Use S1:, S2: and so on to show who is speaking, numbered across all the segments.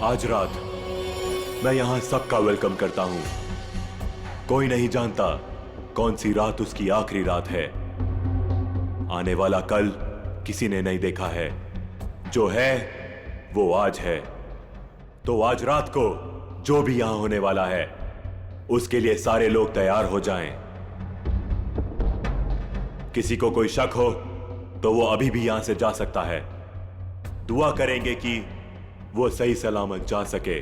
S1: आज रात मैं यहां सबका वेलकम करता हूं। कोई नहीं जानता कौन सी रात उसकी आखिरी रात है। आने वाला कल किसी ने नहीं देखा है। जो है वो आज है। तो आज रात को जो भी यहां होने वाला है उसके लिए सारे लोग तैयार हो जाएं। किसी को कोई शक हो तो वो अभी भी यहां से जा सकता है। दुआ करेंगे कि वो सही सलामत जा सके,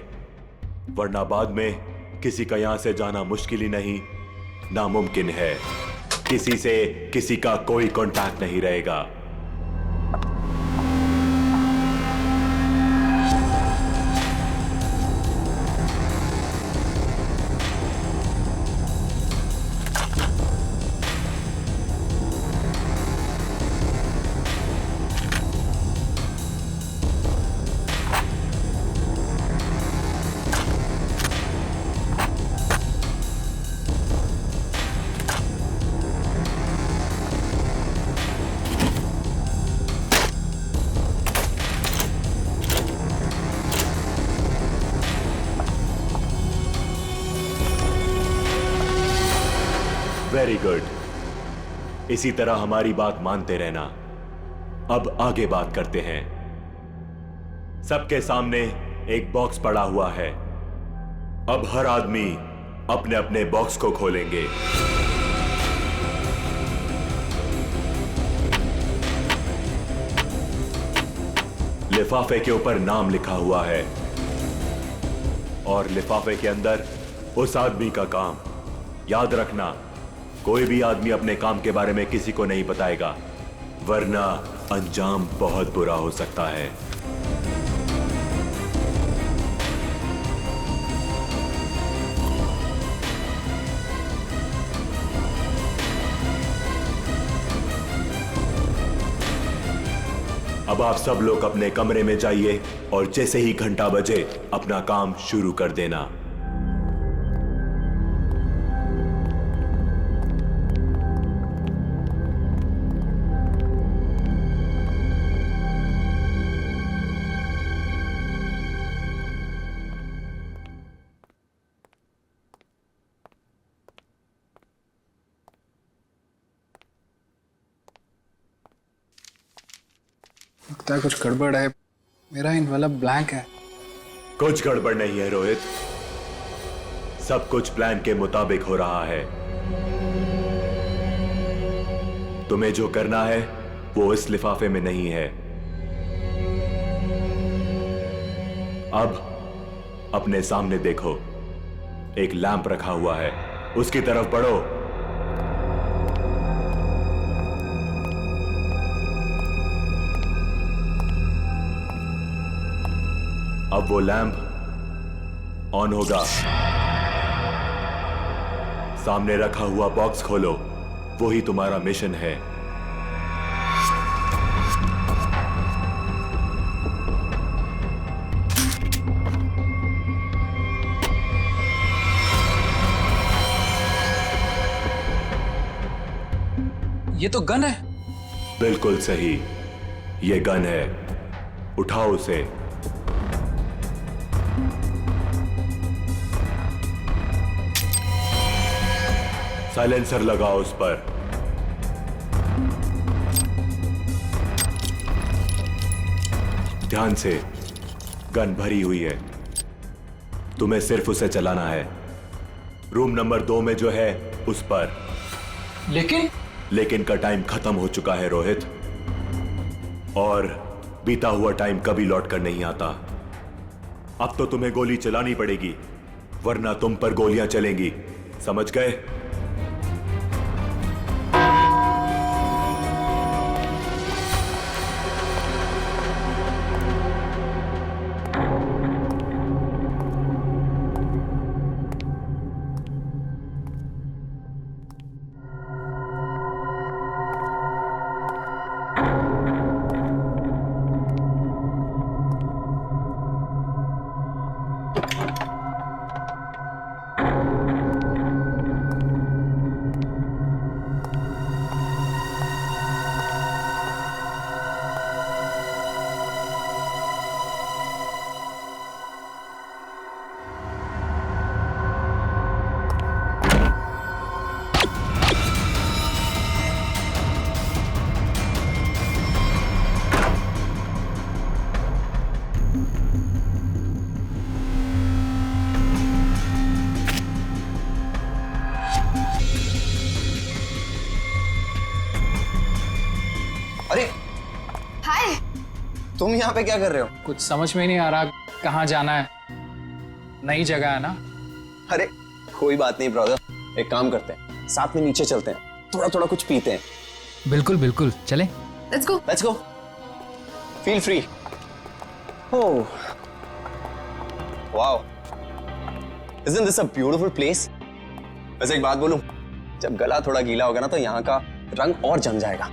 S1: वरना बाद में किसी का यहां से जाना मुश्किल ही नहीं, नामुमकिन है। किसी से किसी का कोई कांटेक्ट नहीं रहेगा। Very good. इसी तरह हमारी बात मानते रहना। अब आगे बात करते हैं। सबके सामने एक बॉक्स पड़ा हुआ है। अब हर आदमी अपने अपने बॉक्स को खोलेंगे। लिफाफे के ऊपर नाम लिखा हुआ है और लिफाफे के अंदर उस आदमी का काम। याद रखना, कोई भी आदमी अपने काम के बारे में किसी को नहीं बताएगा, वरना अंजाम बहुत बुरा हो सकता है। अब आप सब लोग अपने कमरे में जाइए और जैसे ही घंटा बजे अपना काम शुरू कर देना।
S2: लगता है कुछ गड़बड़ है। मेरा इनवलप ब्लैंक है।
S1: कुछ गड़बड़ नहीं है रोहित, सब कुछ प्लान के मुताबिक हो रहा है। तुम्हें जो करना है वो इस लिफाफे में नहीं है। अब अपने सामने देखो, एक लैंप रखा हुआ है, उसकी तरफ बढ़ो। अब वो लैंप ऑन होगा। सामने रखा हुआ बॉक्स खोलो, वही तुम्हारा मिशन है।
S2: ये तो गन है।
S1: बिल्कुल सही, ये गन है। उठाओ उसे। साइलेंसर लगाओ उस पर। ध्यान से, गन भरी हुई है, तुम्हें सिर्फ उसे चलाना है। रूम नंबर 2 में जो है उस पर। लेकिन का टाइम खत्म हो चुका है रोहित, और बीता हुआ टाइम कभी लौट कर नहीं आता। अब तो तुम्हें गोली चलानी पड़ेगी, वरना तुम पर गोलियां चलेंगी। समझ गए?
S3: तुम यहाँ पे क्या कर रहे हो?
S2: कुछ समझ में नहीं आ रहा कहाँ जाना है। नई जगह है ना।
S3: अरे कोई बात नहीं ब्रदर, एक काम करते हैं, साथ में नीचे चलते हैं, थोड़ा थोड़ा कुछ पीते हैं।
S4: बिल्कुल बिल्कुल, चले।
S3: Let's go, feel free. Oh wow, isn't this a beautiful place? वैसे एक बात बोलूं, जब गला थोड़ा गीला होगा ना तो यहाँ का रंग और जम जाएगा।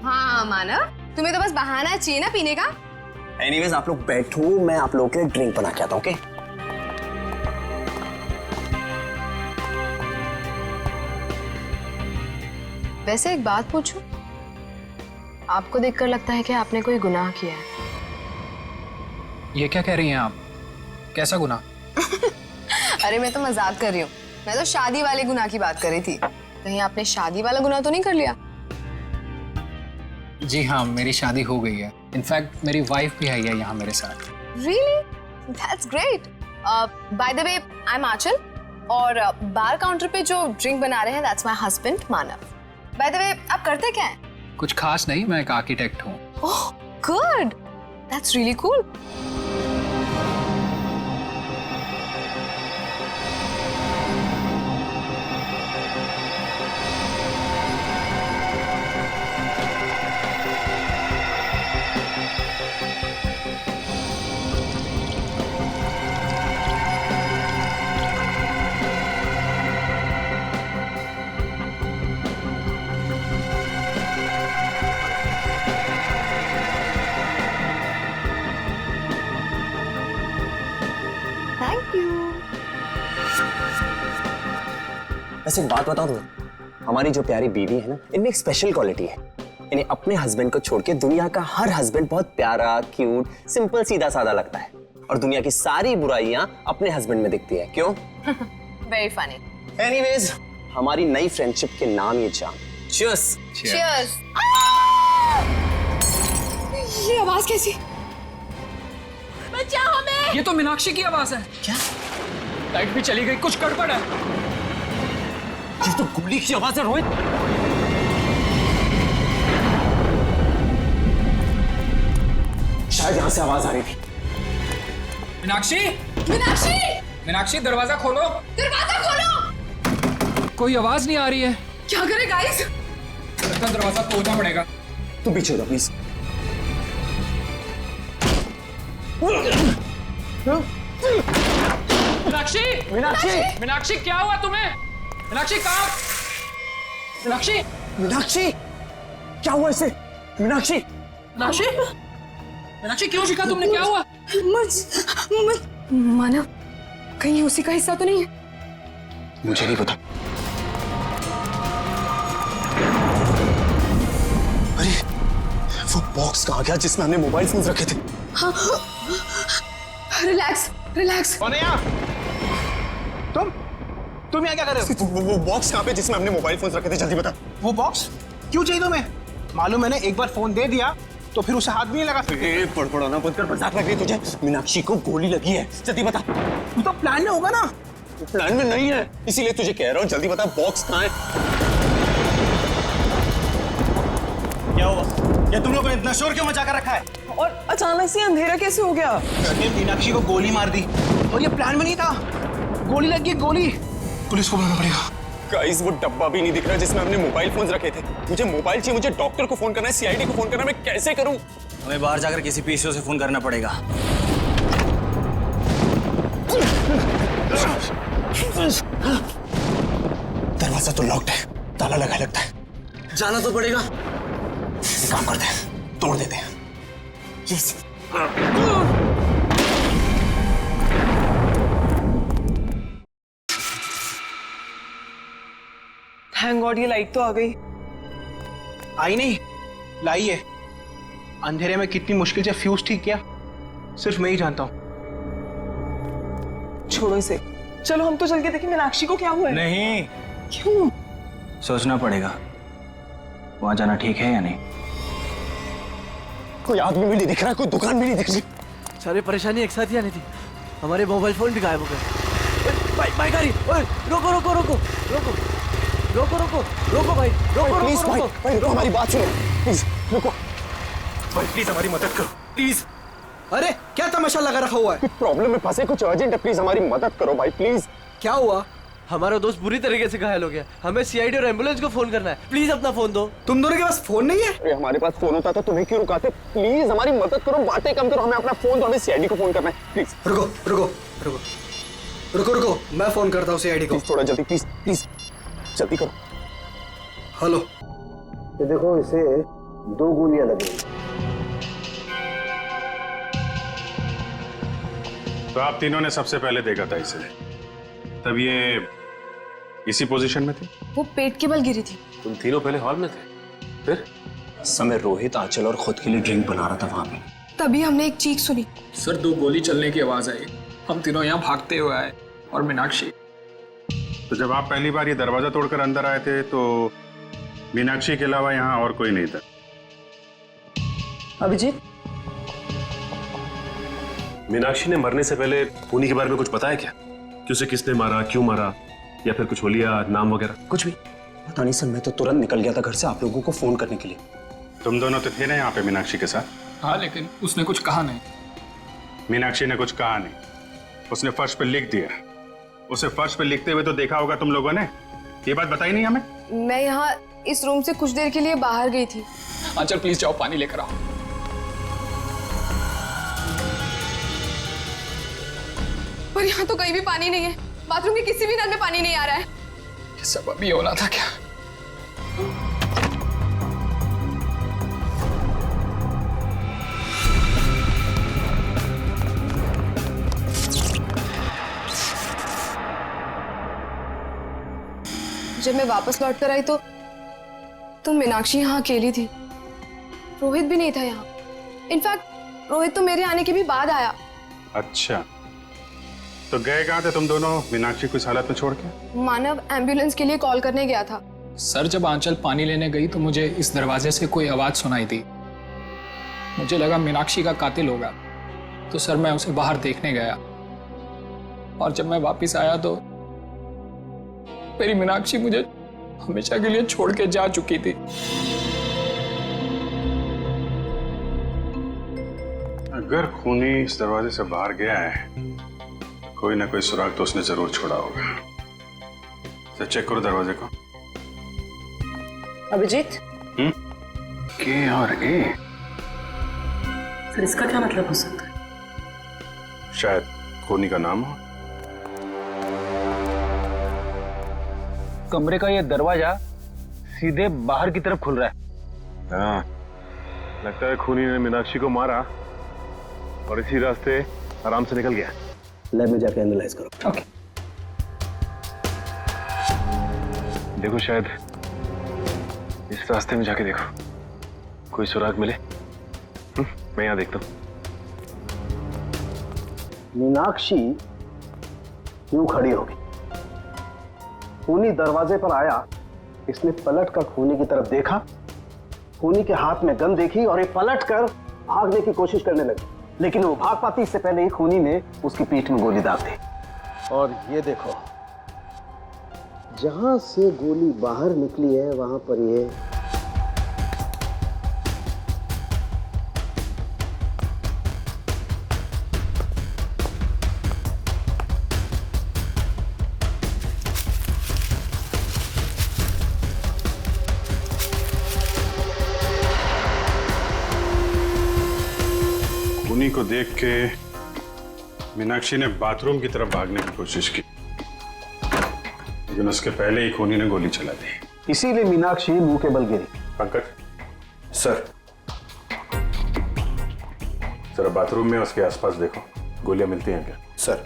S5: हाँ मानव, तुम्हें तो बस बहाना चाहिए ना पीने का।
S3: एनीवेज आप लोग बैठो, मैं आप लोगों के लिए ड्रिंक बना के आता हूँ, ओके?
S5: वैसे एक बात पूछूं, आपको देखकर लगता है कि आपने कोई गुनाह किया है।
S2: ये क्या कह रही हैं आप? कैसा गुनाह?
S5: अरे मैं तो मजाक कर रही हूँ, मैं तो शादी वाले गुनाह की बात कर रही थी। कहीं आपने शादी वाला गुनाह तो नहीं कर लिया?
S2: जी हाँ, मेरी शादी हो गई है। इनफैक्ट मेरी वाइफ भी आई है यहाँ मेरे साथ।
S5: Really? That's great. By the way, I'm आंचल और बार काउंटर पे जो ड्रिंक बना रहे हैं that's my husband Manav. By the way, आप करते क्या हैं?
S2: कुछ खास नहीं, मैं एक आर्किटेक्ट हूँ।
S5: Oh, good. That's really cool. Thank you.
S3: वैसे एक बात बताओ तुम्हें, हमारी जो प्यारी बीवी है ना, इनमें एक स्पेशल क्वालिटी है। इन्हें अपने हस्बैंड को छोड़ के दुनिया का हर हस्बैंड बहुत प्यारा, क्यूट, सिंपल, सीधा साधा लगता है और दुनिया की सारी बुराइयां अपने हस्बैंड में दिखती है। क्यों?
S5: Very funny.
S3: एनीवेज, हमारी नई फ्रेंडशिप के नाम ये जान। Cheers.
S5: Cheers. ये आवाज कैसी? बचाओ हमें!
S2: ये तो मीनाक्षी की आवाज है।
S3: क्या?
S2: लाइट भी चली गई, कुछ गड़बड़ है।
S3: ये तो गोली की आवाज है रोहित। शायद यहाँ से आवाज आ रही थी।
S2: मीनाक्षी,
S5: मीनाक्षी!
S2: मीनाक्षी दरवाजा खोलो।
S5: दरवाजा खोलो!
S2: कोई आवाज नहीं आ रही है।
S5: क्या करें गाइस?
S2: लगता है दरवाजा तोड़ना पड़ेगा।
S3: तुम पीछे हो प्लीज।
S2: मीनाक्षी,
S3: मीनाक्षी,
S2: मीनाक्षी क्या हुआ तुम्हें? मीनाक्षी कहाँ? मीनाक्षी,
S3: मीनाक्षी, क्या हुआ इसे? मीनाक्षी,
S2: मीनाक्षी, मीनाक्षी क्यों शिका तुमने? क्या हुआ?
S5: मानव, कहीं उसी का हिस्सा तो नहीं है?
S3: मुझे नहीं पता। अरे वो बॉक्स कहाँ गया जिसमें हमने मोबाइल फोन रखे थे?
S5: Relax, relax.
S6: कौन है यहाँ? तुम यहाँ क्या कर रहे हो?
S3: वो बॉक्स कहाँ पे जिसमें हमने मोबाइल फोन रखे थे? जल्दी बता।
S6: वो बॉक्स क्यों चाहिए तुम्हें? मालूम मैंने एक बार फोन दे दिया तो फिर उसे हाथ भी नहीं लगा सकते।
S3: पड़पड़ाना बंद कर, मजाक लग रही है तुझे? मीनाक्षी को गोली लगी है, जल्दी बता।
S6: तू तो प्लान में होगा ना?
S3: प्लान में नहीं है, इसीलिए तुझे कह रहा हूँ, जल्दी बता बॉक्स कहाँ है?
S6: क्या हुआ? ये तुम लोगों ने इतना शोर क्यों मचा कर रखा है?
S7: और अचानक से अंधेरा कैसे हो गया?
S6: मैंने मीनाक्षी को गोली मार दी और ये प्लान में नहीं था। गोली लगी, गोली। पुलिस को बुलाना पड़ेगा।
S3: गाइस वो डब्बा भी नहीं दिख रहा जिसमें हमने मोबाइल फोन रखे थे। मुझे मोबाइल चाहिए, मुझे डॉक्टर को फोन करना है, सीआईडी को फोन करना है, मैं कैसे करूं?
S4: हमें बाहर जाकर किसी पीसीओ से फोन करना पड़ेगा।
S3: दरवाजा तो लॉक्ड है, ताला लगा लगता है।
S4: जाना तो पड़ेगा।
S3: एक काम करते हैं, तोड़ देते हैं। यस।
S7: थैंक गॉड ये लाइट तो आ गई।
S6: आई नहीं, लाई है। अंधेरे में कितनी मुश्किल से फ्यूज ठीक किया, सिर्फ मैं ही जानता हूँ।
S7: छोड़ो इसे, चलो हम तो चल के देखें मीनाक्षी को क्या हुआ है।
S4: नहीं,
S7: क्यों?
S4: सोचना पड़ेगा वहां जाना ठीक है या नहीं।
S3: कोई आदमी भी नहीं दिख रहा, कोई दुकान भी नहीं दिख रही।
S8: सारी परेशानी एक साथ ही आनी थी। हमारे मोबाइल फोन भी गायब हो गए। बाइक आ रही। ओए रोको रोको रोको रोको रोको रोको रोको भाई, रोको
S3: प्लीज
S8: रोको
S3: भाई,
S8: रोको।
S3: भाई रुको, हमारी बात सुनो प्लीज, रुको।
S4: भाई प्लीज हमारी मदद करो प्लीज। अरे क्या तमाशा लगा रखा हुआ है?
S3: प्रॉब्लम में फंसे, कुछ अर्जेंट है, प्लीज हमारी मदद करो भाई प्लीज।
S4: क्या हुआ?
S8: हमारा दोस्त बुरी तरीके से घायल हो गया, हमें सीआईडी और एम्बुलेंस को फोन करना है, प्लीज अपना फोन दो।
S4: तुम दोनों के पास फोन नहीं है?
S3: अरे हमारे पास फोन होता तो तुम्हें क्यों रुकाते? प्लीज हमारी मदद करो, बातें कम करो, हमें अपना फोन दो, हमें सीआईडी को फोन करना है प्लीज।
S4: रुको रुको रुको रुको रुको, मैं फोन करता हूँ सीआईडी को।
S3: प्लीज थोड़ा जल्दी, प्लीज प्लीज जल्दी करो।
S4: हेलो।
S3: ये देखो, इसे 2 गोलियां लगी।
S9: तो आप तीनों ने सबसे पहले देखा था इसे, तब ये इसी पोजीशन में थी?
S5: वो पेट के बल गिरी थी।
S1: तुम तीनों पहले हॉल में थे, फिर?
S3: समय रोहित, आंचल और खुद के लिए ड्रिंक बना रहा था वहां पे।
S5: तभी हमने एक चीख सुनी।
S2: सर 2 गोली चलने की आवाज आई, हम तीनों यहाँ भागते हुए आए और मीनाक्षी।
S9: तो जब आप पहली बार ये दरवाजा तोड़कर अंदर आए थे तो मीनाक्षी के अलावा यहाँ और कोई नहीं था?
S7: अभिजीत,
S10: मीनाक्षी ने मरने से पहले खूनी के बारे में कुछ पता है क्या? कि उसे किसने मारा, क्यों मारा, या फिर कुछ होलिया नाम वगैरह?
S3: कुछ भी पता नहीं सर, मैं तो तुरंत निकल गया था घर से आप लोगों को फोन करने के लिए।
S9: तुम दोनों तो थे ना यहाँ पे मीनाक्षी के साथ?
S2: हाँ, लेकिन उसने कुछ कहा नहीं।
S9: मीनाक्षी ने कुछ कहा नहीं, उसने फर्श पे लिख दिया। उसे फर्श पे लिखते हुए तो देखा होगा तुम लोगों ने, ये बात बताई नहीं हमें?
S5: मैं यहाँ इस रूम से कुछ देर के लिए बाहर गई थी।
S2: आंचल प्लीज जाओ, पानी लेकर आओ।
S5: पर यहाँ तो कहीं भी पानी नहीं है, बाथरूम के किसी भी नल में पानी नहीं आ रहा है।
S2: ये सब अभी होना था क्या?
S5: जब मैं वापस लौट कर आई तो मीनाक्षी यहाँ अकेली थी। रोहित भी नहीं था यहाँ। इनफैक्ट रोहित तो मेरे आने के भी बाद आया।
S9: अच्छा, तो गए कहाँ थे तुम दोनों मीनाक्षी को इस हालत में छोड़ के?
S5: मानव एम्बुलेंस के लिए कॉल करने गया था।
S2: सर जब आंचल पानी लेने गई तो मुझे इस दरवाजे से कोई आवाज सुनाई दी। मुझे लगा मीनाक्षी का कातिल होगा, तो सर मैं उसे बाहर देखने गया। और जब मैं वापस आया तो मेरी मीनाक्षी मुझे हमेशा के लिए छोड़ के जा चुकी थी।
S9: अगर खूनी इस दरवाजे से बाहर गया है, कोई ना कोई सुराग तो उसने जरूर छोड़ा होगा। तो चेक करो दरवाजे को।
S7: अभिजीत,
S9: के और ए?
S7: सर इसका क्या मतलब हो सकता है?
S9: शायद खूनी का नाम हो।
S6: कमरे का ये दरवाजा सीधे बाहर की तरफ खुल रहा है।
S10: हाँ, लगता है खूनी ने मीनाक्षी को मारा और इसी रास्ते आराम से निकल गया।
S3: लैब में जाके एनालाइज करो।
S2: ओके।
S10: देखो, शायद इस रास्ते में जाके देखो, कोई सुराग मिले। मैं यहाँ देखता हूँ।
S3: मीनाक्षी क्यों खड़ी होगी? खूनी दरवाजे पर आया, इसने पलट कर खूनी की तरफ देखा, खूनी के हाथ में गन देखी और ये पलट कर भागने की कोशिश करने लगी, लेकिन वो भाग पाती इससे पहले ही खूनी ने उसकी पीठ में गोली दाग दी। और ये देखो, जहां से गोली बाहर निकली है वहां पर ये
S9: खूनी को देख के मीनाक्षी ने बाथरूम की तरफ भागने की कोशिश की, लेकिन उसके पहले ही खूनी ने गोली चला दी।
S3: इसीलिए मीनाक्षी मुंह के बल गिरी।
S9: पंकज सर, जरा बाथरूम में उसके आसपास देखो, गोलियां मिलती हैं क्या?
S3: सर,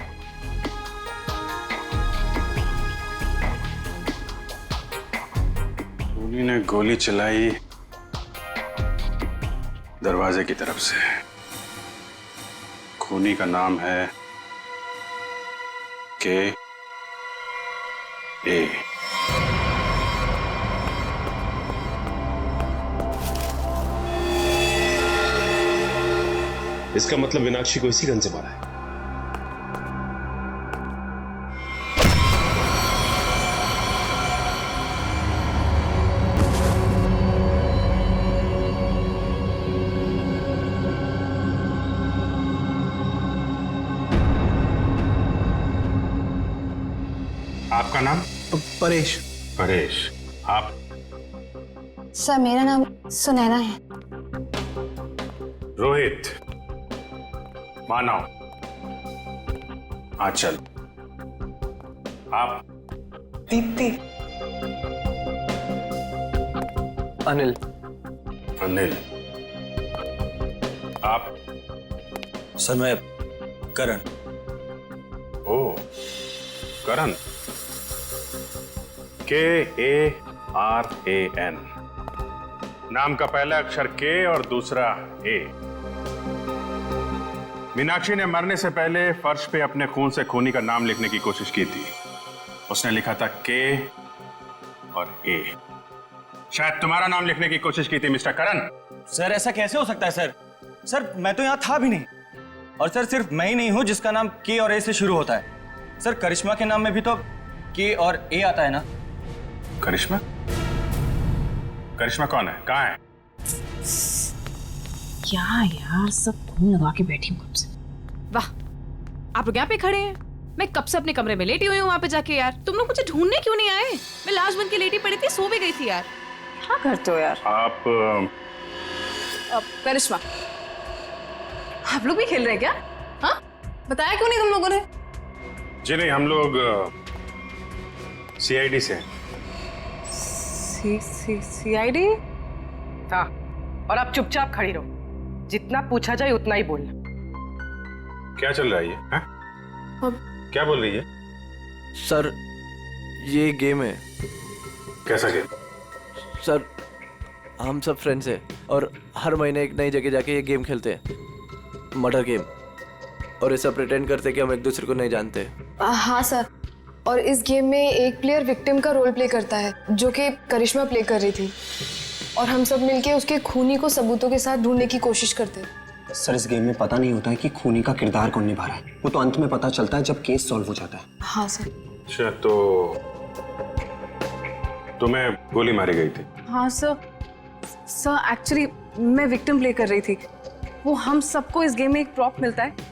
S9: खूनी ने गोली चलाई दरवाजे की तरफ से। खूनी का नाम है के ए।
S10: इसका मतलब मीनाक्षी को इसी गन से मारा है।
S9: आपका नाम?
S6: परेश।
S9: परेश। आप?
S5: सर मेरा नाम सुनैना है।
S9: रोहित, मानव, आंचल। आप?
S6: दीप्ति।
S3: अनिल।
S9: अनिल। आप?
S4: सर मैं करण।
S9: ओ, करण। KARAN। नाम का पहला अक्षर के और दूसरा ए। मीनाक्षी ने मरने से पहले फर्श पे अपने खून से खूनी का नाम लिखने की कोशिश की थी। उसने लिखा था के और ए। शायद तुम्हारा नाम लिखने की कोशिश की थी मिस्टर करण।
S4: सर ऐसा कैसे हो सकता है सर? सर मैं तो यहाँ था भी नहीं। और सर सिर्फ मैं ही नहीं हूँ जिसका नाम के और ए से शुरू होता है। सर करिश्मा के नाम में भी तो के और ए आता है ना?
S9: करिश्मा? करिश्मा कौन है? कहाँ है?
S7: क्या यार, सब खून लगा के बैठी हूँ कब से।
S11: वाह, आप लोग यहाँ पे खड़े हैं। मैं कब से अपने कमरे में लेटी हुई हूँ वहाँ पे जाके। यार तुम लोग मुझे ढूंढने क्यों नहीं आए? मैं लाश बन के लेटी पड़ी थी, सो भी गई थी यार।
S7: क्या करते हो यार?
S9: आप
S11: करिश्मा, आप लोग भी खेल रहे हैं क्या? हाँ,
S5: बताया क्यों नहीं तुम लोगों ने?
S9: जी नहीं, हम लोग CID से हैं।
S11: CID?
S7: हाँ, और आप चुपचाप खड़ी रहो। जितना पूछा जाए उतना ही बोलना।
S9: क्या चल रहा है ये? क्या बोल रही है?
S8: सर ये गेम है।
S9: कैसा गेम?
S8: सर हम सब फ्रेंड्स हैं और हर महीने एक नई जगह जाके ये गेम खेलते हैं, मर्डर गेम। और ऐसा प्रिटेंड करते हैं कि हम एक दूसरे को नहीं जानते।
S5: हाँ सर, और इस गेम में एक प्लेयर विक्टिम का रोल प्ले करता है जो कि करिश्मा प्ले कर रही थी, और हम सब मिलके उसके खूनी को सबूतों के साथ ढूंढने की कोशिश करते हैं।
S3: सर इस गेम में पता नहीं होता है कि खूनी का किरदार कौन निभा रहा है, वो तो अंत में पता चलता है जब केस सॉल्व हो जाता है।
S5: हाँ सर।
S9: अच्छा, तो तुम्हें गोली मारी गई थी?
S11: हाँ सर एक्चुअली मैं विक्टिम प्ले कर रही थी। वो हम सबको इस गेम में एक प्रॉप मिलता है।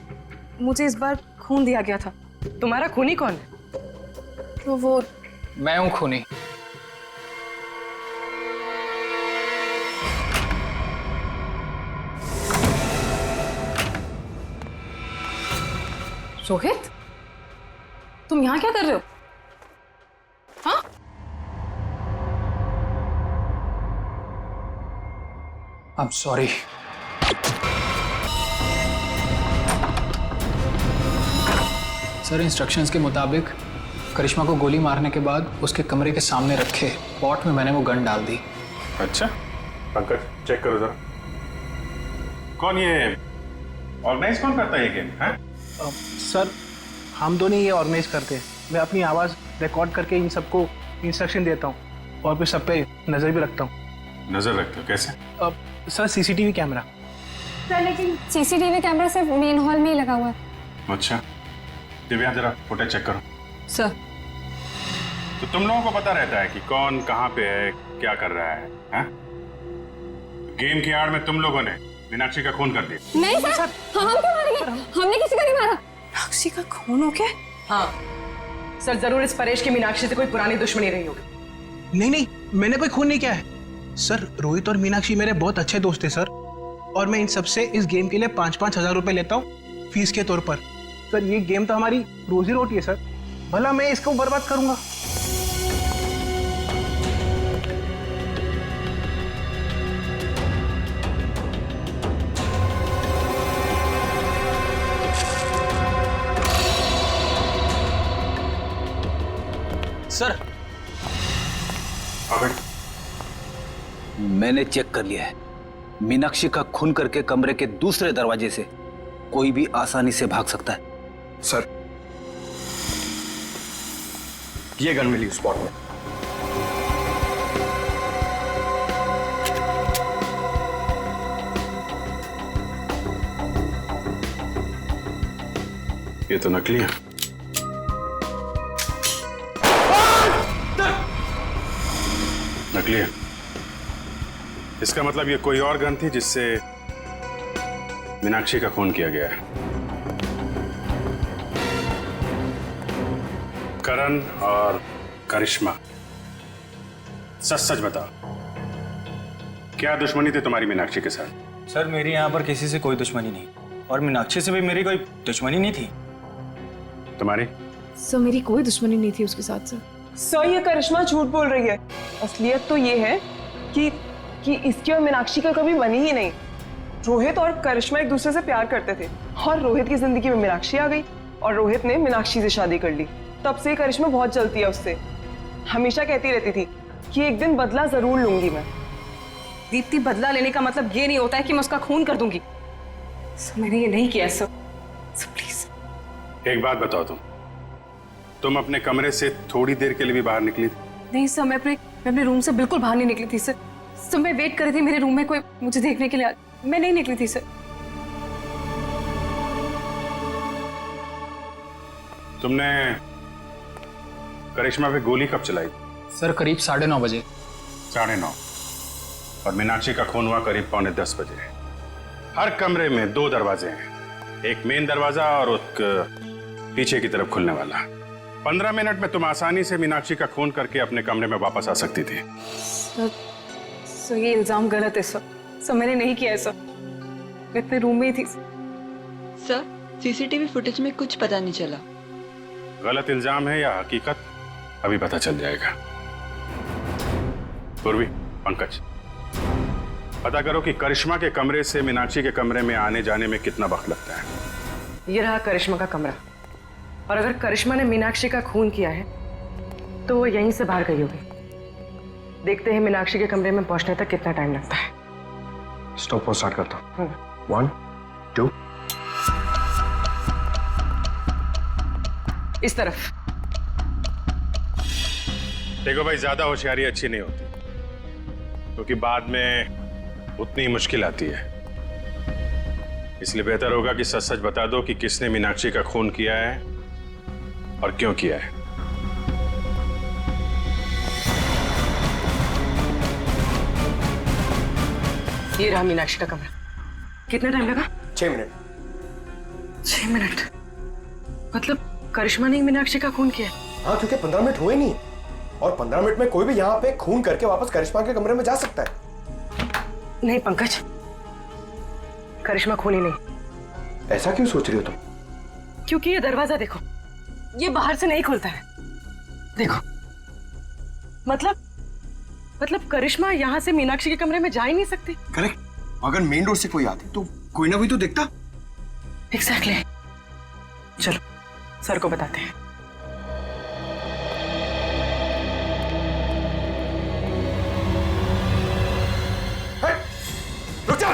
S11: मुझे इस बार खून दिया गया था।
S7: तुम्हारा खूनी कौन है?
S5: तो वो
S2: मैं हूं खूनी।
S11: रोहित, तुम यहाँ क्या कर रहे हो? हाँ?
S2: I'm sorry। सर इंस्ट्रक्शंस के मुताबिक करिश्मा को गोली मारने के बाद उसके कमरे के सामने रखे पॉट में मैंने वो गन डाल दी।
S9: अच्छा, पंकज चेक करो जरा। कौन ये ऑर्गेनाइज कौन करता है ये गेम? है
S6: सर हम दोनों ये ऑर्गेनाइज करते हैं। मैं अपनी आवाज़ रिकॉर्ड करके इन सबको इंस्ट्रक्शन देता हूँ और फिर सब पे नज़र भी रखता हूँ।
S9: नजर रखते हो? कैसे?
S6: Sir CCTV camera.
S12: सर लेकिन CCTV कैमरा सिर्फ मेन हॉल में ही लगा हुआ है।
S9: अच्छा, दिव्या जरा फुटेज चेक करो।
S11: सर
S9: तो तुम लोगों को पता रहता है कि कौन कहाँ पे है, क्या कर रहा है? हैं? गेम की आड़ में तुम लोगों ने मीनाक्षी का खून कर दिया।
S12: नहीं सर, हम क्यों मारेंगे? हमने किसी को नहीं मारा।
S11: मीनाक्षी का खून हो गया?
S7: हाँ सर, जरूर इस परेश की मीनाक्षी से कोई पुरानी दुश्मनी रही होगी।
S6: नहीं, मैंने कोई खून नहीं किया है सर। रोहित और मीनाक्षी मेरे बहुत अच्छे दोस्त हैं सर, और मैं इन सबसे इस गेम के लिए 5-5 हजार रुपए लेता हूँ फीस के तौर पर। सर ये गेम तो हमारी रोजी रोटी है सर, भला मैं इसको बर्बाद करूंगा?
S4: सर मैंने चेक कर लिया है। मीनाक्षी का खून करके कमरे के दूसरे दरवाजे से कोई भी आसानी से भाग सकता है।
S3: सर ये गन मिली स्पॉट में।
S9: ये तो नकली है। नकली है, इसका मतलब ये कोई और गन थी जिससे मीनाक्षी का खून किया गया है। करण और करिश्मा, सच सच बताओ, क्या दुश्मनी थी तुम्हारी मीनाक्षी के साथ?
S4: सर मेरी यहाँ पर किसी से कोई दुश्मनी नहीं, और मीनाक्षी से भी मेरी कोई दुश्मनी नहीं थी।
S9: तुम्हारी?
S11: सर मेरी कोई दुश्मनी नहीं थी उसके साथ सर।
S13: सर ये करिश्मा झूठ बोल रही है। असलियत तो ये है कि इसकी और मीनाक्षी का कभी बनी ही नहीं। रोहित और करिश्मा एक दूसरे से प्यार करते थे और रोहित की जिंदगी में मीनाक्षी आ गई और रोहित ने मीनाक्षी से शादी कर ली। तब से करिश्मा बहुत जलती है उससे, हमेशा कहती रहती थी कि एक दिन बदला जरूर लूंगी मैं।
S11: दीप्ति, बदला लेने का मतलब ये नहीं होता है कि मैं उसका खून कर दूंगी। सर मैंने ये नहीं किया सर, प्लीज।
S9: एक बात बताओ, तुम अपने कमरे से थोड़ी देर के लिए भी बाहर निकली थी?
S11: नहीं सर, मैं अपने रूम से बिल्कुल बाहर नहीं निकली थी सर। सर मैं वेट कर रही थी मेरे रूम में कोई मुझे देखने के लिए, मैं नहीं निकली थी सर।
S9: तुमने करिश्मा पे गोली कब चलाई?
S2: सर करीब 9:30 बजे।
S9: 9:30। और मीनाक्षी का खून हुआ करीब 9:45 बजे। हर कमरे में 2 दरवाजे हैं, एक मेन दरवाजा और एक पीछे की तरफ खुलने वाला। 15 मिनट में तुम आसानी से मीनाक्षी का खून करके अपने कमरे में वापस आ सकती थी।
S11: सर ये इल्जाम गलत है सर। सर मैंने नहीं किया है सर, मैं अपने रूम में ही थी।
S14: सर सीसीटीवी फुटेज में कुछ पता नहीं चला।
S9: गलत इल्जाम है या हकीकत, अभी पता चल जाएगा। पूर्वी, पंकज, पता करो कि करिश्मा के कमरे से मीनाक्षी के कमरे में आने जाने में कितना वक्त लगता है।
S7: ये रहा करिश्मा का कमरा, और अगर करिश्मा ने मीनाक्षी का खून किया है तो वो यहीं से बाहर गई होगी। देखते हैं मीनाक्षी के कमरे में पहुंचने तक कितना टाइम लगता है।
S10: स्टॉप वॉच स्टार्ट करता हूँ। 1 2
S7: इस तरफ।
S9: देखो भाई, ज्यादा होशियारी अच्छी नहीं होती, क्योंकि बाद में उतनी मुश्किल आती है। इसलिए बेहतर होगा कि सच सच बता दो कि किसने मीनाक्षी का खून किया है और क्यों किया है।
S7: ये रहा मीनाक्षी का कमरा। कितना टाइम लगा?
S3: 6 मिनट।
S7: 6 मिनट? मतलब करिश्मा ने मीनाक्षी का खून किया?
S3: हाँ, क्योंकि 15 मिनट हुए नहीं, और 15 मिनट में कोई भी यहाँ पे खून करके वापस करिश्मा के कमरे में जा सकता है।
S7: नहीं पंकज, करिश्मा खूनी नहीं।
S3: ऐसा क्यों सोच रही हो तुम?
S7: क्योंकि ये दरवाजा देखो, ये बाहर से नहीं खुलता है। देखो, मतलब करिश्मा यहाँ से मीनाक्षी के कमरे में जा ही नहीं सकती।
S3: करेक्ट। अगर मेन डोर से कोई आती तो कोई ना कोई तो देखता।
S7: एग्जैक्टली। चलो सर को बताते हैं।
S3: रुक जा।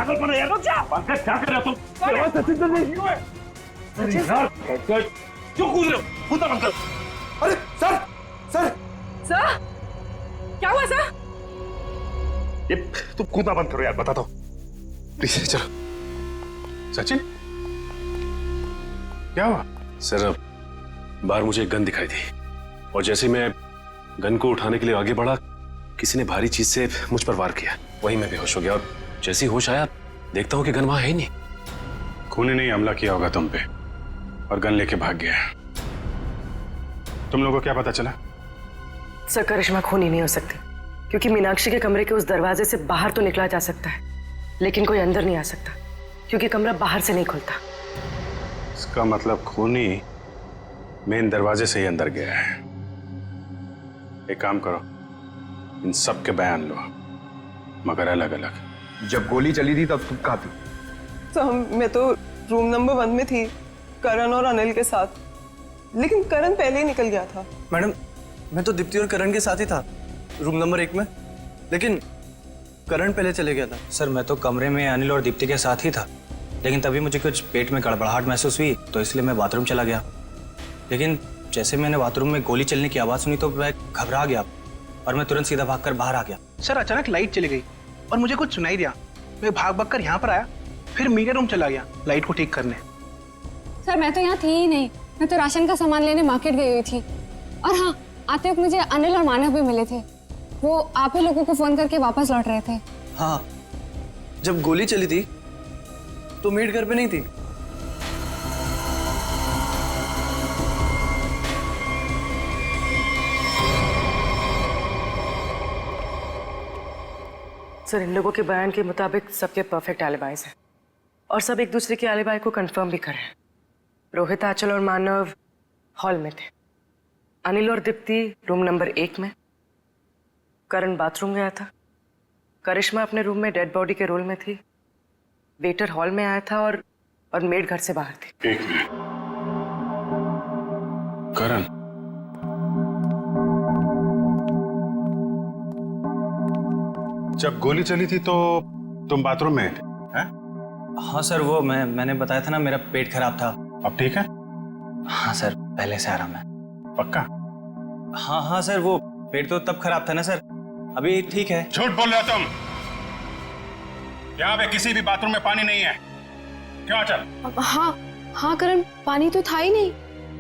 S7: कौन है?
S3: रुक जा।
S15: पंकज, क्या कर रहे हो तुम?
S3: सचिन नहीं हुआ है।
S15: अरे यार, क्यों कूद रहे हो? कूदा बंद करो।
S3: अरे सर, सर
S7: क्या हुआ सर?
S15: ये तुम कूदा बंद करो यार, बता दो
S9: प्लीज। चलो। सचिन, क्या हुआ?
S10: सर, बाहर मुझे एक गन दिखाई दी, और जैसे ही मैं गन को उठाने के लिए आगे बढ़ा, किसी ने भारी चीज से मुझ पर वार किया। वहीं मैं बेहोश हो गया, और जैसे ही होश आया देखता हूं कि गन वहां है ही नहीं।
S9: खूनी ने हमला किया होगा तुम पे और गन लेके भाग गया। तुम लोगों को क्या पता चला?
S7: सर करिश्मा खूनी नहीं हो सकती, क्योंकि मीनाक्षी के कमरे के उस दरवाजे से बाहर तो निकला जा सकता है, लेकिन कोई अंदर नहीं आ सकता, क्योंकि कमरा बाहर से नहीं खुलता।
S9: इसका मतलब खूनी मेन दरवाजे से ही अंदर गया है। एक काम करो, इन सब के बयान लो, मगर अलग अलग।
S3: जब गोली चली थी तब तुम कहाँ थी?
S13: तो मैं तो रूम नंबर 1 में थी, करण और अनिल के साथ, लेकिन करण पहले ही निकल गया था।
S4: मैडम, मैं तो दीप्ति और करण के साथ ही था रूम नंबर 1 में, लेकिन करण पहले चले गया था। सर मैं तो कमरे में अनिल और दीप्ति के साथ ही था, लेकिन तभी मुझे कुछ पेट में गड़बड़ाहट महसूस हुई, तो इसलिए मैं बाथरूम चला गया। लेकिन जैसे मैंने बाथरूम में गोली चलने की आवाज़ सुनी तो मैं घबरा गया और मैं तुरंत सीधा भागकर बाहर आ गया।
S6: सर अचानक लाइट चली गई और मुझे कुछ सुनाई दिया। मैं भाग कर यहाँ पर आया, फिर मीडिया रूम चला गया लाइट को ठीक करने।
S12: सर मैं तो यहाँ थी ही नहीं, मैं तो राशन का सामान लेने मार्केट गई हुई थी। और हाँ, आते वक्त मुझे अनिल और मानव भी मिले थे, वो आप ही लोगों को फोन करके वापस लौट रहे थे।
S4: हाँ, जब गोली चली थी तो मीट घर पे नहीं थी।
S7: सर इन लोगों के बयान के मुताबिक सबके परफेक्ट एलिबाइज हैं और सब एक दूसरे के एलिबाई को कंफर्म भी करें। रोहित, आंचल और मानव हॉल में थे, अनिल और दीप्ति रूम नंबर 1 में, करण बाथरूम गया था, करिश्मा अपने रूम में डेड बॉडी के रोल में थी, वेटर हॉल में आया था और मेड घर से बाहर थी।
S9: एक मिनट, करण, जब गोली चली थी तो तुम बाथरूम में थे? हैं?
S4: हाँ सर, वो मैंने बताया था ना, मेरा पेट खराब था।
S9: अब ठीक है?
S4: हाँ सर, पहले से आराम है।
S9: पक्का?
S4: हाँ सर, वो पेट तो तब खराब था ना सर, अभी ठीक है।
S9: झूठ बोल रहे हो तुम। यहाँ पे किसी भी बाथरूम में पानी नहीं है। क्यों आंचल?
S5: हाँ करण, पानी तो था ही नहीं।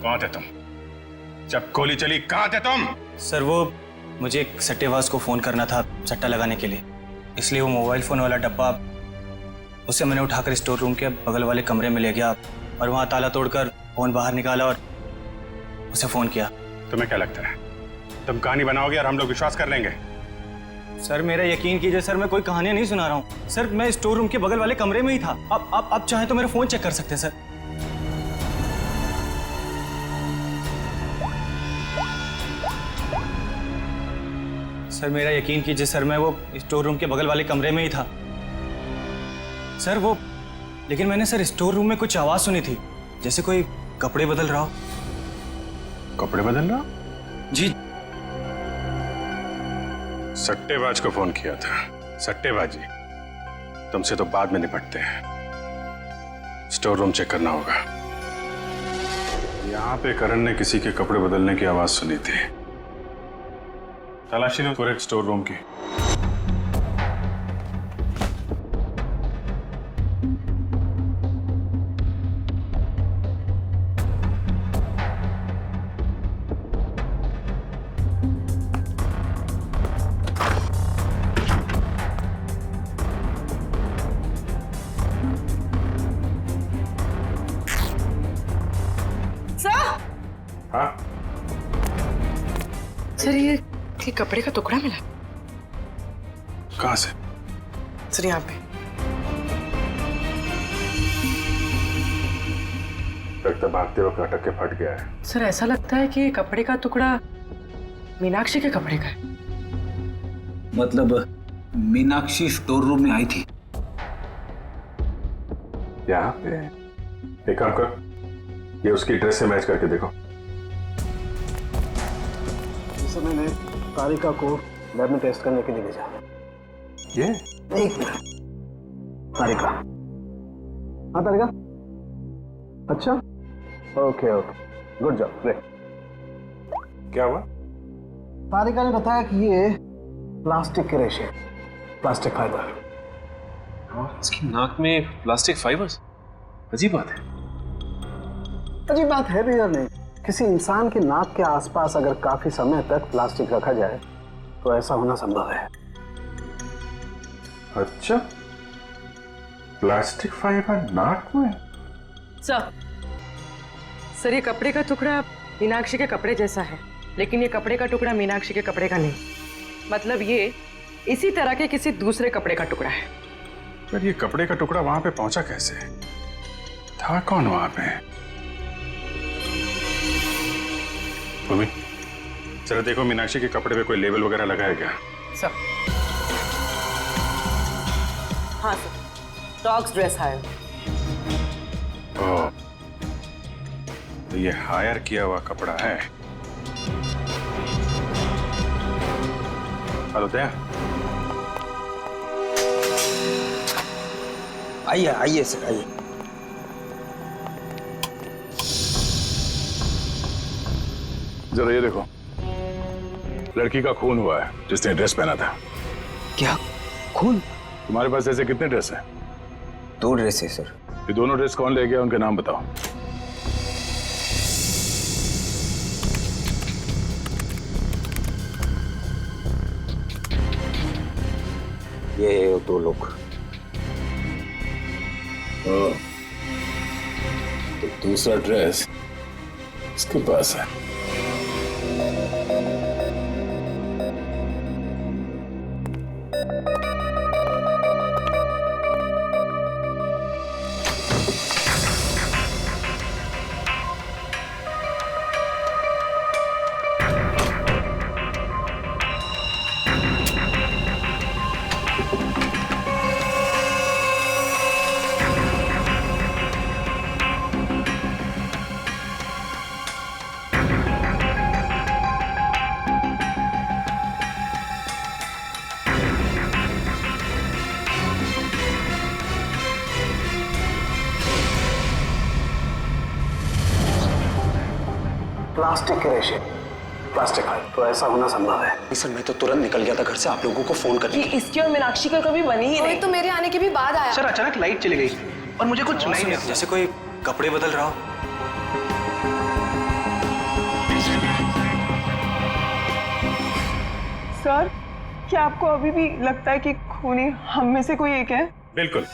S9: कहाँ थे तुम जब गोली चली? कहाँ थे तुम?
S4: सर वो मुझे एक सट्टेबाज को फोन करना था सट्टा लगाने के लिए, इसलिए वो मोबाइल फोन वाला डब्बा उसे मैंने उठाकर स्टोर रूम के बगल वाले कमरे में ले गया और वहां ताला तोड़कर फोन बाहर निकाला और उसे फोन किया।
S9: तुम्हें क्या लगता है तुम कहानी बनाओगे और हम लोग विश्वास कर लेंगे?
S4: सर मेरा यकीन कीजिए सर, मैं कोई कहानियां नहीं सुना रहा हूँ सर, मैं स्टोर रूम के बगल वाले कमरे में ही था। आप चाहे तो मेरा फोन चेक कर सकते हैं सर। सर मेरा यकीन कीजिए सर, मैं वो स्टोर रूम के बगल वाले कमरे में ही था सर। वो लेकिन मैंने सर स्टोर रूम में कुछ आवाज सुनी थी, जैसे कोई कपड़े बदल रहा हो।
S9: कपड़े बदल रहा?
S4: जी।
S9: सट्टेबाज को फोन किया था। सट्टेबाजी तुमसे तो बाद में निपटते हैं, स्टोर रूम चेक करना होगा। यहाँ पे करण ने किसी के कपड़े बदलने की आवाज सुनी थी। तलाशी लो पूरे स्टोर रूम की। हाँ?
S7: सर ये कपड़े का टुकड़ा मिला।
S9: कहाँ से?
S7: सर यहाँ पे।
S9: लगता भागते वक्त अटक के फट गया है।
S7: सर ऐसा लगता है कि कपड़े का टुकड़ा मीनाक्षी के कपड़े का है।
S15: मतलब मीनाक्षी स्टोर रूम में आई थी
S9: यहाँ पे? एक काम कर, ये उसकी ड्रेस से मैच करके देखो।
S6: जैसे मैंने तारिका को लैब में टेस्ट करने के लिए भेजा।
S9: ये?
S6: एक मिनट। तारिका। हाँ तारिका। अच्छा, okay okay, good job, great.
S9: क्या हुआ?
S6: तारिका ने बताया कि ये प्लास्टिक के रेशे, प्लास्टिक फाइबर।
S10: इसकी नाक में प्लास्टिक फाइबर्स? अजीब बात है।
S6: अजीब बात है भी या नहीं? किसी इंसान के नाक के आसपास अगर काफी समय तक प्लास्टिक रखा जाए तो ऐसा होना संभव है।
S9: अच्छा, प्लास्टिक फाइबर नाक में?
S7: सर ये कपड़े का टुकड़ा मीनाक्षी के कपड़े जैसा है, लेकिन ये कपड़े का टुकड़ा मीनाक्षी के कपड़े का नहीं। मतलब ये इसी तरह के किसी दूसरे कपड़े का टुकड़ा है।
S9: पर ये कपड़े का टुकड़ा वहां पे पहुंचा कैसे? था कौन वहां पे? भूमि, चलो देखो मीनाक्षी के कपड़े पे कोई लेबल वगैरह लगा है क्या?
S7: सर हाँ सर, डॉग्स ड्रेस हायर।
S9: ओह, तो ये हायर किया हुआ कपड़ा है। हेलो दया।
S4: आइए आइए सर, आइए।
S9: जरा ये देखो, लड़की का खून हुआ है जिसने ड्रेस पहना था।
S3: क्या खून?
S9: तुम्हारे पास ऐसे कितने ड्रेस हैं?
S3: 2 ड्रेस है सर।
S9: ये दोनों ड्रेस कौन ले गया, उनके नाम बताओ।
S3: ये 2 लोग।
S9: तो दूसरा ड्रेस इसके पास है।
S15: प्लास्टिक के रेशे, प्लास्टिक तो ऐसा होना संभव है।
S3: सर मैं तो तुरंत निकल गया था घर से आप लोगों को फोन करने
S13: कि इसकी और मीनाक्षी का कभी बनी ही नहीं।
S5: तो मेरे आने के भी बाद आया।
S6: सर अचानक लाइट चली गई और मुझे कुछ सुनाई नहीं दिया।
S4: जैसे कोई कपड़े बदल रहा हो।
S13: सर क्या आपको अभी भी लगता है कि खूनी हम में से कोई एक है?
S9: बिल्कुल,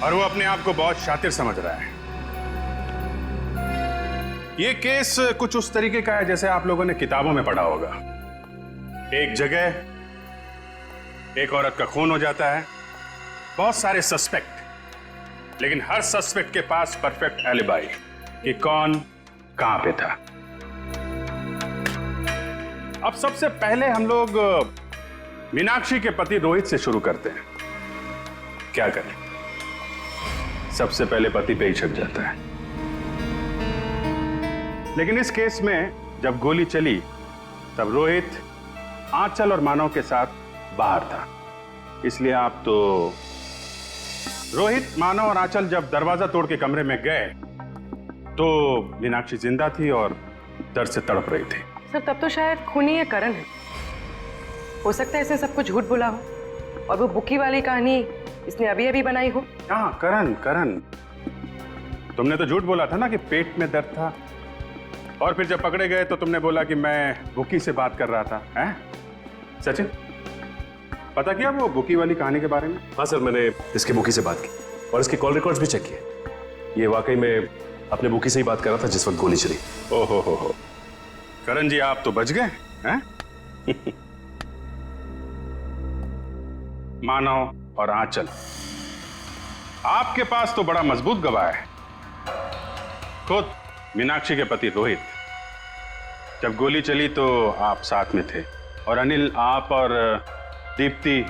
S9: और वो अपने आप को बहुत शातिर समझ रहा है। ये केस कुछ उस तरीके का है जैसे आप लोगों ने किताबों में पढ़ा होगा। एक जगह एक औरत का खून हो जाता है, बहुत सारे सस्पेक्ट, लेकिन हर सस्पेक्ट के पास परफेक्ट एलिबाई कि कौन कहां पे था। अब सबसे पहले हम लोग मीनाक्षी के पति रोहित से शुरू करते हैं। क्या करें, सबसे पहले पति पे ही छक जाता है। लेकिन इस केस में जब गोली चली तब रोहित आंचल और मानव के साथ बाहर था, इसलिए आप तो रोहित, मानव और आंचल जब दरवाजा तोड़ के कमरे में गए तो मीनाक्षी जिंदा थी और दर्द से तड़प रही थी।
S7: सर तब तो शायद खूनी ये करण है। हो सकता है इसने सबको झूठ बोला हो और वो बुकी वाली कहानी इसने अभी अभी बनाई हो।
S9: हाँ, करण, तुमने तो झूठ बोला था ना कि पेट में दर्द था, और फिर जब पकड़े गए तो तुमने बोला कि मैं बुकी से बात कर रहा था। हैं? सचिन, पता किया वो बुकी वाली कहानी के बारे में?
S10: हाँ सर, मैंने इसके बुकी से बात की और इसके कॉल रिकॉर्ड्स भी चेक किए। ये वाकई में अपने बुकी से ही बात कर रहा था जिस वक्त गोली चली।
S9: ओहो हो, करण जी आप तो बच गए हैं। मानव और आंचल, आपके पास तो बड़ा मजबूत गवाह है। खुद मीनाक्षी के पति रोहित, जब गोली चली तो आप साथ में थे, और अनिल, आप और दीप्ति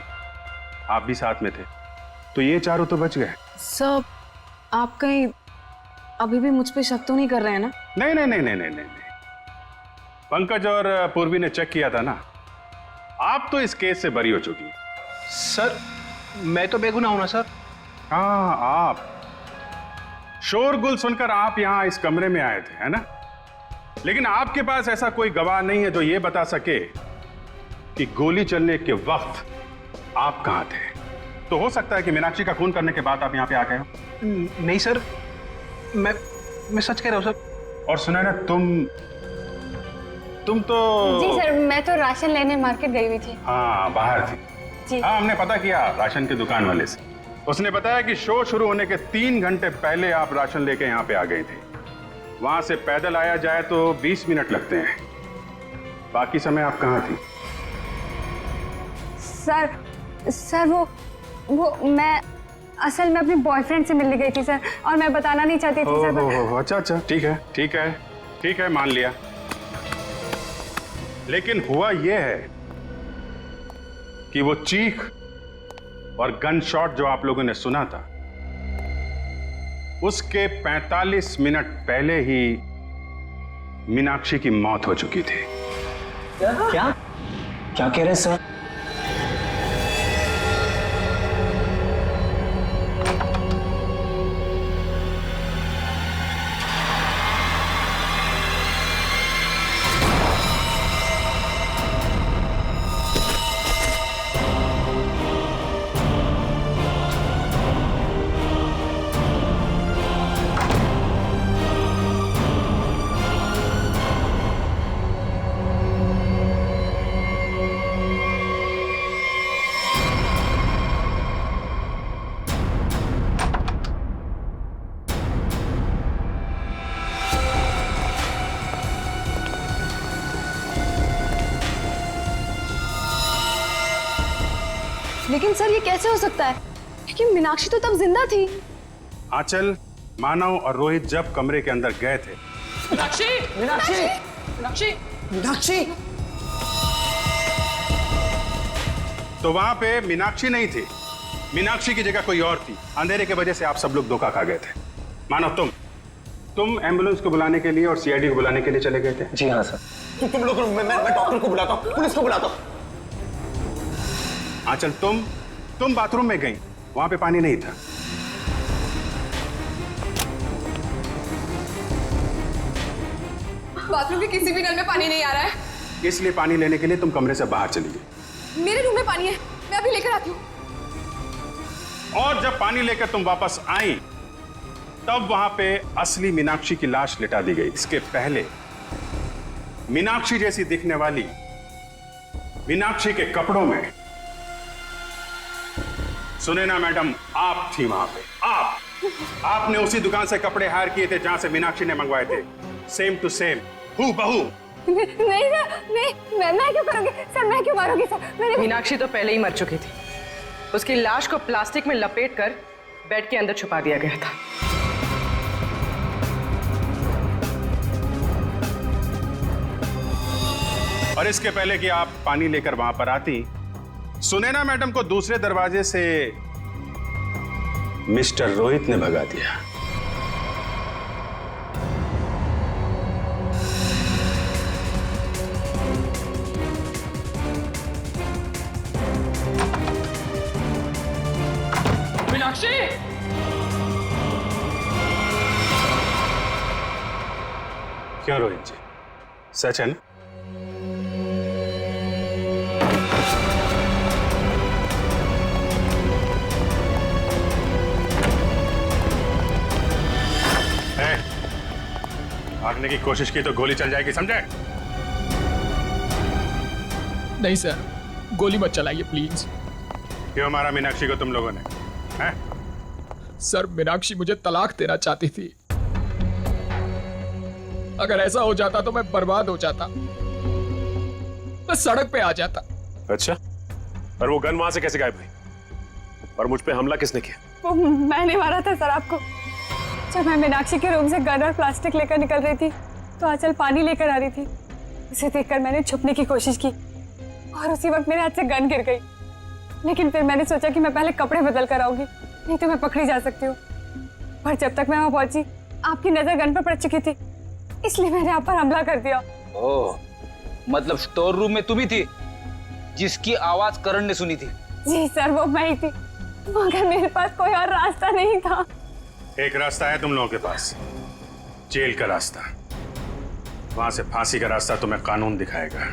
S9: आप भी साथ में थे, तो ये चारों तो बच गए।
S11: सर आप कहीं अभी भी मुझ पे शक तो नहीं कर रहे हैं ना?
S9: नहीं। पंकज और पूर्वी ने चेक किया था ना, आप तो इस केस से बरी हो चुकी।
S6: सर मैं तो बेगुनाह हूं ना सर।
S9: हाँ, आप शोरगुल सुनकर आप यहां इस कमरे में आए थे, है ना? लेकिन आपके पास ऐसा कोई गवाह नहीं है जो ये बता सके कि गोली चलने के वक्त आप कहां थे। तो हो सकता है कि मीनाक्षी का खून करने के बाद आप यहां पे आ गए हो।
S6: नहीं सर, मैं सच कह रहा हूं सर।
S9: और सुना ना, तुम तो
S12: जी सर, मैं तो राशन लेने मार्केट गई हुई थी।
S9: हाँ, बाहर थी
S12: जी।
S9: हाँ, हमने पता किया राशन की दुकान वाले से। उसने बताया कि शो शुरू होने के 3 घंटे पहले आप राशन लेके यहाँ पे आ गई थी। वहां से पैदल आया जाए तो 20 मिनट लगते हैं। बाकी समय आप कहाँ थी?
S12: सर वो मैं असल में अपने बॉयफ्रेंड से मिलने गई थी सर, और मैं बताना नहीं चाहती थी सर।
S9: अच्छा, ठीक है, मान लिया। लेकिन हुआ यह है कि वो चीख और गन शॉट जो आप लोगों ने सुना था, उसके 45 मिनट पहले ही मीनाक्षी की मौत हो चुकी थी।
S3: क्या कह रहे हैं सर?
S11: लेकिन सर ये कैसे हो सकता है, क्योंकि मीनाक्षी तो तब जिंदा थी।
S9: आंचल, मानव और रोहित जब कमरे के अंदर गए थे,
S3: मीनाक्षी
S9: तो वहां पे मीनाक्षी नहीं थी। मीनाक्षी की जगह कोई और थी। अंधेरे की वजह से आप सब लोग धोखा खा गए थे। मानव, तुम एम्बुलेंस को बुलाने के लिए और सीआईडी को बुलाने के लिए चले गए थे।
S3: जी हाँ सर। तुम लोग, मैं डॉक्टर को बुलाता हूँ, पुलिस को बुलाता हूँ।
S9: आंचल, तुम बाथरूम में गई, वहां पे पानी नहीं था।
S5: बाथरूम के किसी भी नल में पानी नहीं आ रहा है।
S9: इसलिए पानी लेने के लिए तुम कमरे से बाहर चली गई।
S5: मेरे रूम में पानी है, मैं अभी लेकर आती हूँ।
S9: और जब पानी लेकर तुम वापस आई तब वहां पे असली मीनाक्षी की लाश लिटा दी गई। इसके पहले मीनाक्षी जैसी दिखने वाली मीनाक्षी के कपड़ों में सुनैना मैडम आप थी वहां पे। आपने उसी दुकान से कपड़े हायर किए थे जहां से मीनाक्षी ने मंगवाए थे। सेम टू सेम, हूबहू।
S12: नहीं सर, नहीं, मैं क्यों करूंगी सर, मैं क्यों मारूंगी सर?
S7: मीनाक्षी तो पहले ही मर चुकी थी। उसकी लाश को प्लास्टिक में लपेटकर बेड के अंदर छुपा दिया गया था।
S9: और इसके पहले कि आप पानी लेकर वहां पर आती, सुनैना मैडम को दूसरे दरवाजे से मिस्टर रोहित ने भगा दिया।
S2: मीनाक्षी!
S9: क्यों रोहित जी, सच है ना? भागने की कोशिश की तो गोली चल जाएगी, समझे?
S2: नहीं सर, गोली मत चलाइए प्लीज।
S9: क्यों मारा मीनाक्षी को तुम लोगों ने? हैं?
S2: सर, मीनाक्षी मुझे तलाक देना चाहती थी। अगर ऐसा हो जाता तो मैं बर्बाद हो जाता, मैं सड़क पे आ जाता।
S10: अच्छा, पर वो गन वहां से कैसे गायब हुई? और मुझ पे हमला किसने किया?
S12: वो मैंने मारा था सर आपको। जब मैं मीनाक्षी के रूम से गन और प्लास्टिक लेकर निकल रही थी तो आंचल पानी लेकर आ रही थी। उसे देखकर मैंने छुपने की कोशिश की और उसी वक्त मेरे हाथ से गन गिर गई। लेकिन फिर मैंने सोचा कि मैं पहले कपड़े बदल कर आऊंगी, नहीं तो मैं पकड़ी जा सकती हूँ। पर जब तक मैं वहां पहुंची आपकी नजर गन पर पड़ चुकी थी, इसलिए मैंने आप पर हमला कर दिया।
S15: ओह, मतलब स्टोर रूम में तुम ही थी जिसकी आवाज करण ने सुनी थी?
S12: जी सर, वो मैं ही थी, मगर मेरे पास कोई और रास्ता नहीं था।
S9: एक रास्ता है तुम लोगों के पास, जेल का रास्ता। वहां से फांसी का रास्ता तुम्हें कानून दिखाएगा।